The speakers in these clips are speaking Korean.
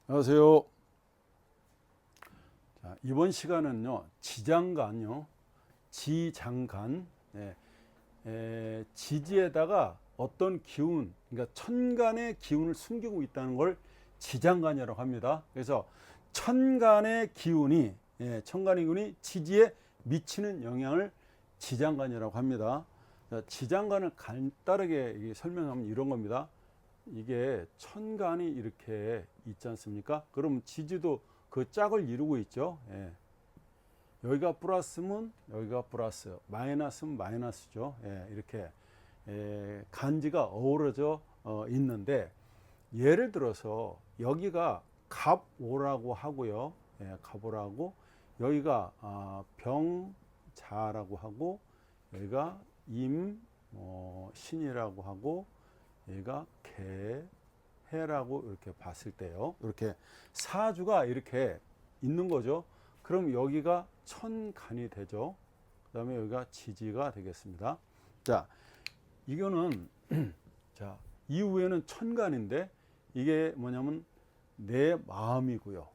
안녕하세요. 자, 이번 시간은요, 지장간요, 지장간, 지지에다가 어떤 기운, 그러니까 천간의 기운을 숨기고 있다는 걸 지장간이라고 합니다. 그래서 천간의 기운이, 천간의 기운이 지지에 미치는 영향을 지장간이라고 합니다. 자, 지장간을 간단하게 설명하면 이런 겁니다. 이게 천간이 이렇게 있지 않습니까? 그럼 지지도 그 짝을 이루고 있죠. 여기가 플러스면 여기가 플러스, 마이너스면 마이너스죠. 이렇게 간지가 어우러져 있는데, 예를 들어서 여기가 갑오라고 하고요. 갑오라고, 여기가 병자라고 하고, 여기가 신이라고 하고, 얘가 개해라고 이렇게 봤을 때요, 이렇게 사주가 이렇게 있는 거죠. 그럼 여기가 천간이 되죠. 그 다음에 여기가 지지가 되겠습니다. 자, 이거는 자, 이후에는 천간인데, 이게 뭐냐면 내 마음이고요,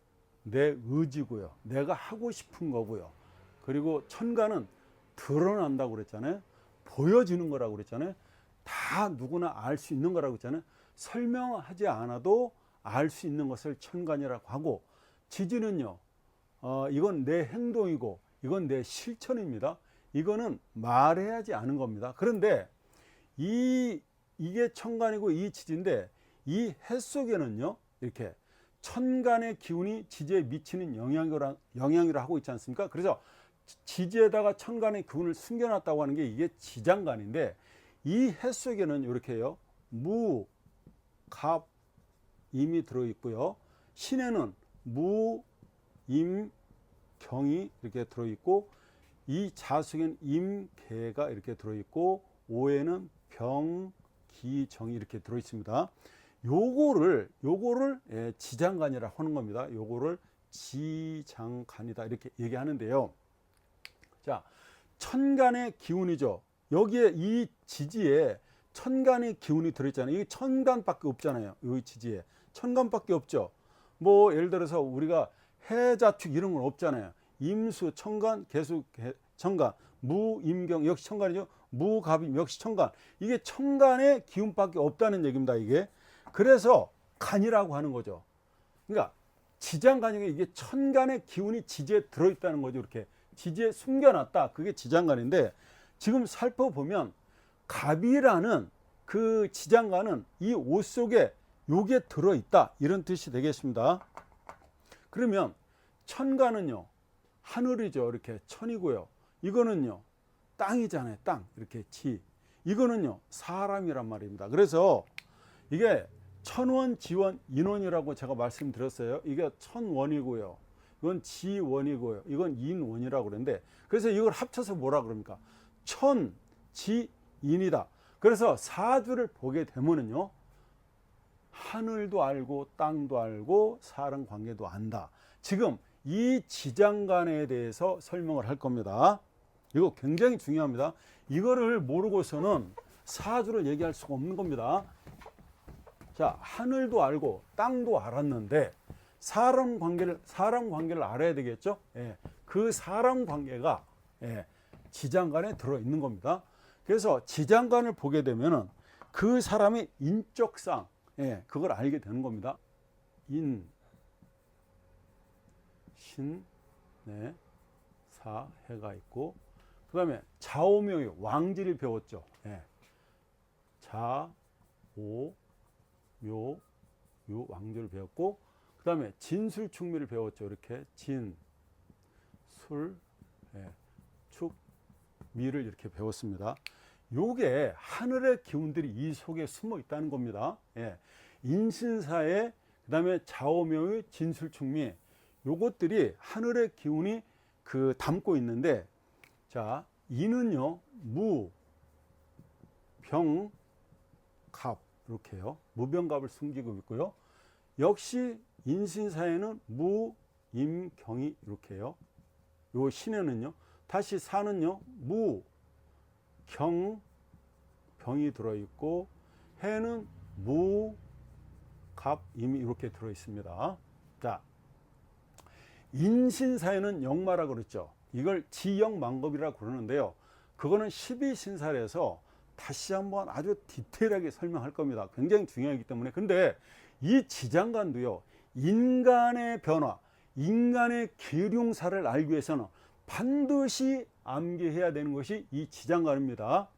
내 의지고요, 내가 하고 싶은 거고요. 그리고 천간은 드러난다고 그랬잖아요. 보여지는 거라고 그랬잖아요. 다 누구나 알 수 있는 거라고 했잖아요. 설명하지 않아도 알 수 있는 것을 천간이라고 하고, 지지는요, 이건 내 행동이고 이건 내 실천입니다. 이거는 말해야지 않은 겁니다. 그런데 이게 천간이고 이 지지인데, 이 해 속에는요, 이렇게 천간의 기운이 지지에 미치는 영향이라 하고 있지 않습니까? 그래서 지지에다가 천간의 기운을 숨겨놨다고 하는 게 이게 지장간인데, 이 해 속에는 이렇게요, 무, 갑, 임이 들어있고요, 신에는 무, 임, 경이 이렇게 들어있고, 이 자 속에는 임, 개가 이렇게 들어있고, 오에는 병, 기, 정이 이렇게 들어있습니다. 요거를 지장간이라고 하는 겁니다. 요거를 지장간이다 이렇게 얘기하는데요. 자, 천간의 기운이죠. 여기에 이 지지에 천간의 기운이 들어있잖아요. 이게 천간밖에 없잖아요. 이 지지에 천간밖에 없죠. 뭐 예를 들어서 우리가 해자축 이런 건 없잖아요. 임수 천간, 계수 천간, 무임경 역시 천간이죠. 무갑임 역시 천간. 이게 천간의 기운밖에 없다는 얘기입니다. 이게 그래서 간이라고 하는 거죠. 그러니까 지장간이, 이게 천간의 기운이 지지에 들어있다는 거죠. 이렇게 지지에 숨겨놨다. 그게 지장간인데, 지금 살펴보면 갑이라는 그 지장간은 이 옷 속에 요게 들어있다, 이런 뜻이 되겠습니다. 그러면 천간은요, 하늘이죠. 이렇게 천이고요. 이거는요, 땅이잖아요. 땅. 이렇게 지. 이거는요, 사람이란 말입니다. 그래서 이게 천원, 지원, 인원이라고 제가 말씀드렸어요. 이게 천원이고요, 이건 지원이고요, 이건 인원이라고 그러는데, 그래서 이걸 합쳐서 뭐라 그럽니까? 천, 지, 인이다. 그래서 사주를 보게 되면은요, 하늘도 알고 땅도 알고 사람 관계도 안다. 지금 이 지장간에 대해서 설명을 할 겁니다. 이거 굉장히 중요합니다. 이거를 모르고서는 사주를 얘기할 수가 없는 겁니다. 자, 하늘도 알고 땅도 알았는데 사람 관계를 알아야 되겠죠. 그 사람 관계가 지장간에 들어 있는 겁니다. 그래서 지장간을 보게 되면은 그 사람의 인적상, 그걸 알게 되는 겁니다. 인, 신, 사, 해가 있고, 그 다음에 자오묘유, 왕지를 배웠죠. 자, 오, 묘, 유, 왕지를 배웠고, 그 다음에 진술축미를 배웠죠. 이렇게 진, 술, 축, 미를 이렇게 배웠습니다. 요게 하늘의 기운들이 이 속에 숨어 있다는 겁니다. 인신사에, 그 다음에 자오묘의, 진술축미, 요것들이 하늘의 기운이 그 담고 있는데, 자, 이는요, 무, 병, 갑, 이렇게요. 무병갑을 숨기고 있고요. 역시 인신사에는 무, 임, 경이 이렇게요. 요 신에는요, 다시 사는요, 무, 경, 병이 들어있고, 해는 무, 갑, 임이 이렇게 들어있습니다. 자, 인신사에는 역마라고 그랬죠. 이걸 지역만급이라고 그러는데요. 그거는 12신사에서 다시 한번 아주 디테일하게 설명할 겁니다. 굉장히 중요하기 때문에. 근데 이 지장간도요, 인간의 변화, 인간의 계룡사를 알기 위해서는 반드시 암기해야 되는 것이 이 지장간입니다.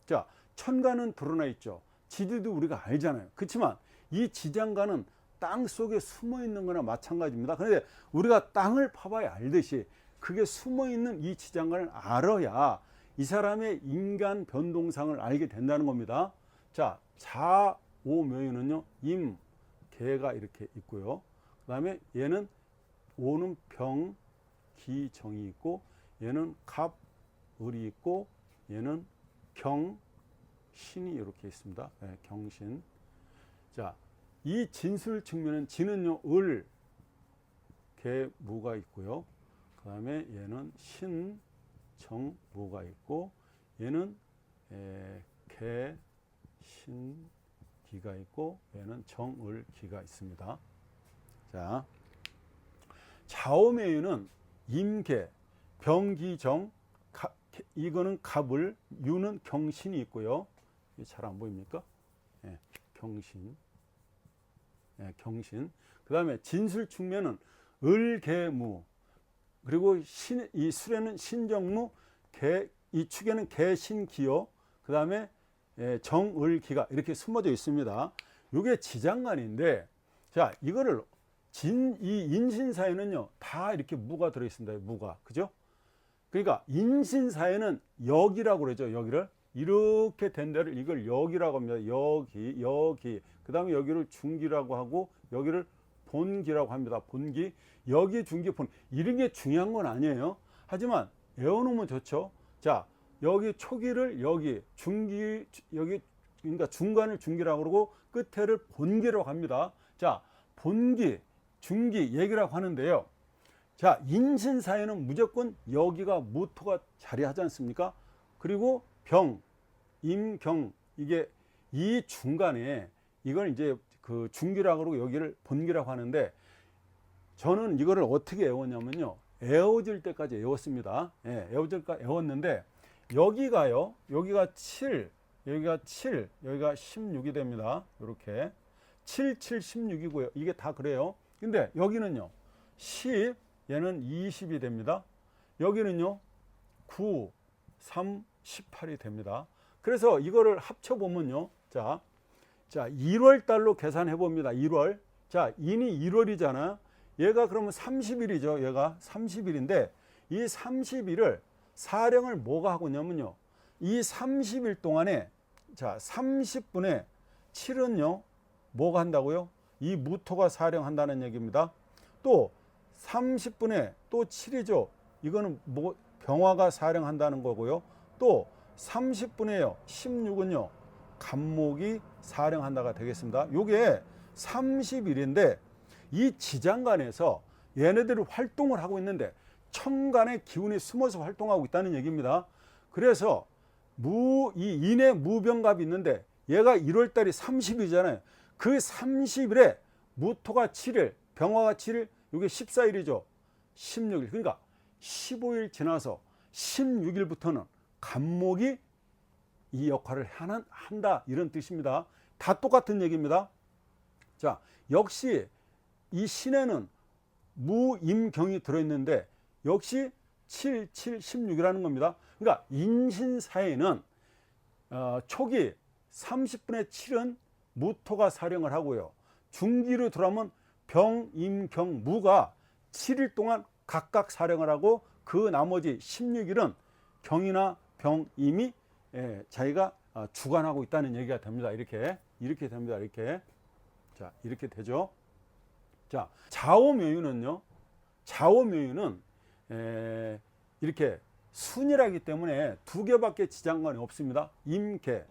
자, 천간은 드러나 있죠. 지지도 우리가 알잖아요. 그렇지만 이 지장간은 땅 속에 숨어 있는 거나 마찬가지입니다. 그런데 우리가 땅을 파봐야 알듯이 그게 숨어 있는 이 지장간을 알아야 이 사람의 인간 변동상을 알게 된다는 겁니다. 자, 자오묘유는요, 임, 개가 이렇게 있고요. 그 다음에 얘는 오는 병, 기, 정이 있고, 얘는 갑, 을이 있고, 얘는 경, 신이 이렇게 있습니다. 네, 경신. 자, 이 진술 측면은 진은요, 을, 개, 무가 있고요. 그 다음에 얘는 신, 정, 무가 있고, 얘는 개, 신, 기가 있고, 얘는 정, 을, 기가 있습니다. 자, 좌오묘유는 임계, 병기정, 이거는 갑을, 유는 경신이 있고요. 잘 안 보입니까? 예, 경신. 예, 경신. 그 다음에 진술 측면은 을계무, 그리고 이 술에는 신정무, 이 축에는 개신기요. 그 다음에 정을기가 이렇게 숨어져 있습니다. 이게 지장간인데, 자, 이거를 이 인신사에는요, 다 이렇게 무가 들어있습니다. 무가. 그죠? 그러니까 인신사에는 역이라고 그러죠. 여기를. 이렇게 된 데를 이걸 역이라고 합니다. 여기. 그 다음에 여기를 중기라고 하고, 여기를 본기라고 합니다. 본기. 여기, 중기, 본. 이런 게 중요한 건 아니에요. 하지만 외워놓으면 좋죠. 자, 여기 초기를 여기, 중기, 여기, 그러니까 중간을 중기라고 그러고, 끝에를 본기라고 합니다. 자, 본기, 중기 얘기라고 하는데요. 자, 인신사에는 무조건 여기가 무토가 자리하지 않습니까? 그리고 병, 임경, 이게 이 중간에 이걸 이제 그 중기라고 그러고 여기를 본기라고 하는데, 저는 이거를 어떻게 외웠냐면요, 외워질 때까지 외웠습니다. 예, 외워질 때까지 외웠는데, 여기가요, 여기가 7, 여기가 7, 여기가 16이 됩니다. 이렇게 7, 7, 16이고요. 이게 다 그래요. 근데 여기는요, 10, 얘는 20이 됩니다. 여기는요, 9, 3, 18이 됩니다. 그래서 이거를 합쳐보면요, 자, 1월 달로 계산해 봅니다. 1월. 자, 인이 1월이잖아요. 얘가 그러면 30일이죠. 얘가 30일인데, 이 30일을 사령을 뭐가 하고 있냐면요, 이 30일 동안에, 자, 30분의 7은요, 뭐가 한다고요? 이 무토가 사령한다는 얘기입니다. 또 30분의 또 7이죠. 이거는 뭐 병화가 사령한다는 거고요. 또 30분의 16은요, 간목이 사령한다가 되겠습니다. 요게 30일인데 이 지장간에서 얘네들이 활동을 하고 있는데 천간의 기운이 숨어서 활동하고 있다는 얘기입니다. 그래서 이 인의 무병갑이 있는데 얘가 1월달이 30일이잖아요. 그 30일에 무토가 7일, 병화가 7일, 이게 14일이죠. 16일. 그러니까 15일 지나서 16일부터는 간목이 이 역할을 한다, 이런 뜻입니다. 다 똑같은 얘기입니다. 자, 역시 이 신에는 무임경이 들어있는데 역시 7, 7, 16이라는 겁니다. 그러니까 인신사에는 초기 30분의 7은 무토가 사령을 하고요. 중기로 들어오면 병, 임, 경, 무가 7일 동안 각각 사령을 하고, 그 나머지 16일은 경이나 병, 임이 자기가 주관하고 있다는 얘기가 됩니다. 이렇게 됩니다. 이렇게. 자, 이렇게 되죠. 자, 좌오묘유는요, 좌오묘유는 이렇게 순이라기 때문에 두 개밖에 지장간이 없습니다. 임계,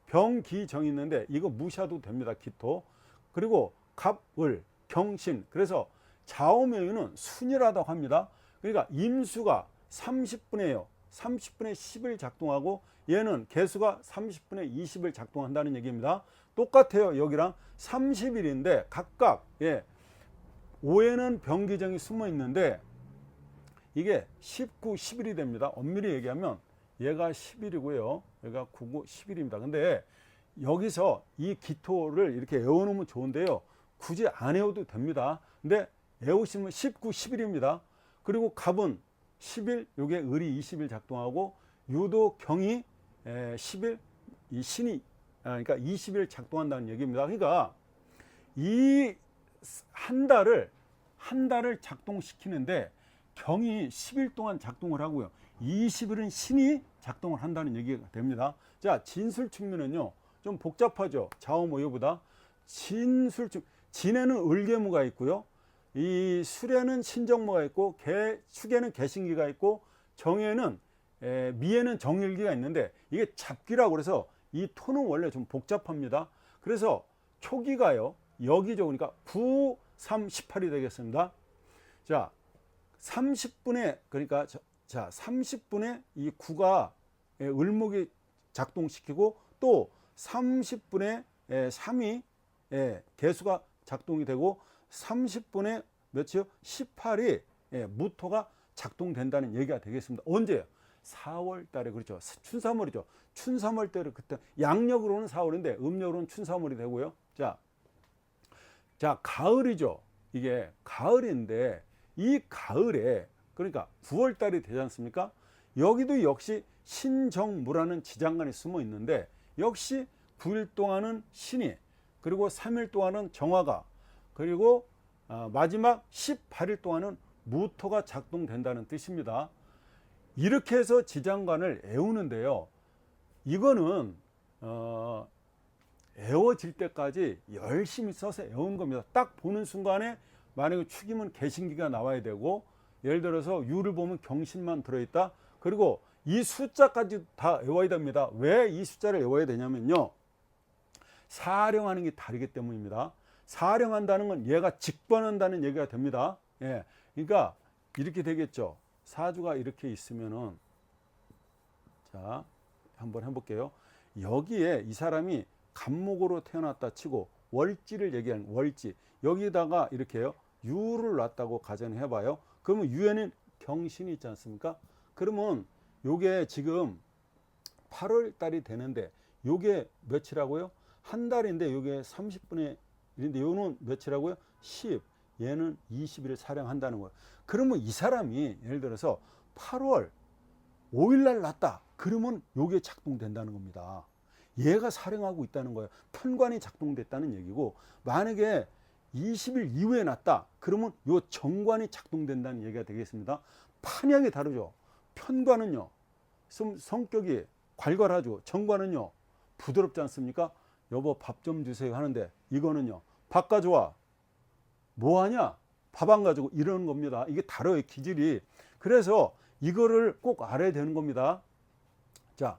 병기정이 있는데 이거 무시해도 됩니다. 기토. 그리고 갑을, 경신. 그래서 좌오묘유는 순이라고 합니다. 그러니까 임수가 30분의 10을 작동하고, 얘는 개수가 30분의 20을 작동한다는 얘기입니다. 똑같아요. 여기랑 30일인데 각각 5에는 병기정이 숨어 있는데 이게 19, 11이 됩니다. 엄밀히 얘기하면 얘가 11이고요. 얘가 9고 11입니다. 근데 여기서 이 기토를 이렇게 외워놓으면 좋은데요. 굳이 안 외워도 됩니다. 근데 외우시면 19, 11입니다. 그리고 갑은 11, 요게 을이 20일 작동하고 유도 경이 10일, 이 신이 그러니까 20일 작동한다는 얘기입니다. 그러니까 이 한 달을 작동시키는데 경이 10일 동안 작동을 하고요. 20일은 신이 작동을 한다는 얘기가 됩니다. 자, 진술 측면은요. 좀 복잡하죠. 좌우모여보다. 진에는 을계무가 있고요. 이 술에는 신정모가 있고 축에는 개신기가 있고 정에는 미에는 정일기가 있는데 이게 잡기라고 그래서 이 토는 원래 좀 복잡합니다. 그래서 초기가요. 여기죠. 그러니까 9, 3, 18이 되겠습니다. 자, 30분에 그러니까 자 30분에 이 9가 을목이 작동시키고 또 30분에 3이 개수가 작동이 되고 30분에 몇이요? 18이 무토가 작동된다는 얘기가 되겠습니다. 언제요? 4월 달에 그렇죠. 춘삼월이죠. 춘삼월 때를 그때 양력으로는 4월인데 음력으로는 춘삼월이 되고요. 자, 가을이죠. 이게 가을인데 이 가을에 그러니까 9월 달이 되지 않습니까? 여기도 역시 신정무라는 지장간이 숨어 있는데 역시 9일 동안은 신이 그리고 3일 동안은 정화가 그리고 마지막 18일 동안은 무토가 작동된다는 뜻입니다. 이렇게 해서 지장간을 외우는데요. 이거는 외워질 때까지 열심히 써서 외운 겁니다. 딱 보는 순간에 만약에 축이면 개신기가 나와야 되고 예를 들어서 유를 보면 경신만 들어있다. 그리고 이 숫자까지 다 외워야 됩니다. 왜 이 숫자를 외워야 되냐면요. 사령하는 게 다르기 때문입니다. 사령한다는 건 얘가 직번한다는 얘기가 됩니다. 예, 그러니까 이렇게 되겠죠. 사주가 이렇게 있으면은 자 한번 해볼게요. 여기에 이 사람이 간목으로 태어났다 치고 월지를 얘기하는 월지 여기다가 이렇게요 유를 놨다고 가정해봐요. 그러면 유에는 경신이 있지 않습니까? 그러면 요게 지금 8월 달이 되는데 요게 며칠하고요? 한 달인데 요게 30분의 1인데 요는 며칠하고요? 10 얘는 20일을 사령한다는 거예요. 그러면 이 사람이 예를 들어서 8월 5일날 났다. 그러면 요게 작동된다는 겁니다. 얘가 사령하고 있다는 거예요. 편관이 작동됐다는 얘기고 만약에 20일 이후에 났다. 그러면 요 정관이 작동된다는 얘기가 되겠습니다. 판약이 다르죠. 편관은요. 성격이 괄괄하죠. 정관은요. 부드럽지 않습니까? 여보 밥 좀 주세요 하는데 이거는요. 밥 가져와. 뭐하냐? 밥 안 가지고 이러는 겁니다. 이게 다르요. 기질이. 그래서 이거를 꼭 알아야 되는 겁니다. 자,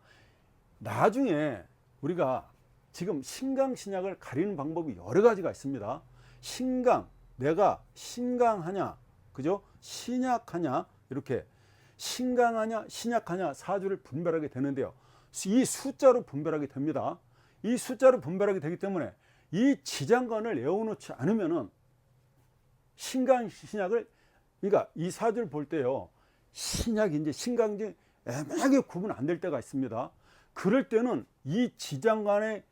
나중에 우리가 지금 신강신약을 가리는 방법이 여러 가지가 있습니다. 신강, 내가 신강하냐, 그죠? 신약하냐, 이렇게 신강하냐, 신약하냐 사주를 분별하게 되는데요. 이 숫자로 분별하게 됩니다. 이 숫자로 분별하게 되기 때문에 이 지장간을 외워놓지 않으면은 신강, 신약을 그러니까 이 사주를 볼 때요. 신약인지 신강인지 애매하게 구분 안 될 때가 있습니다. 그럴 때는 이 지장간의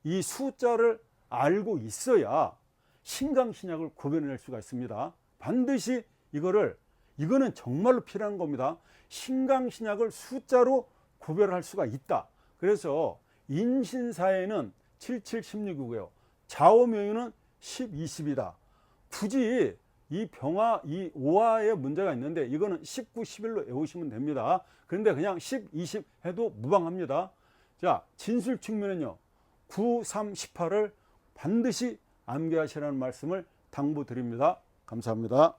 이 숫자를 알고 있어야 신강 신약을 구별해낼 수가 있습니다. 반드시 이거는 정말로 필요한 겁니다. 신강 신약을 숫자로 구별할 수가 있다. 그래서 인신사에는 7, 7, 16이고요. 좌오묘유는 10, 20이다. 굳이 이 병화, 이 오화에 문제가 있는데 이거는 19, 11로 외우시면 됩니다. 그런데 그냥 10, 20 해도 무방합니다. 자, 진술 측면은요. 9, 3, 18을 반드시 암기하시라는 말씀을 당부드립니다. 감사합니다.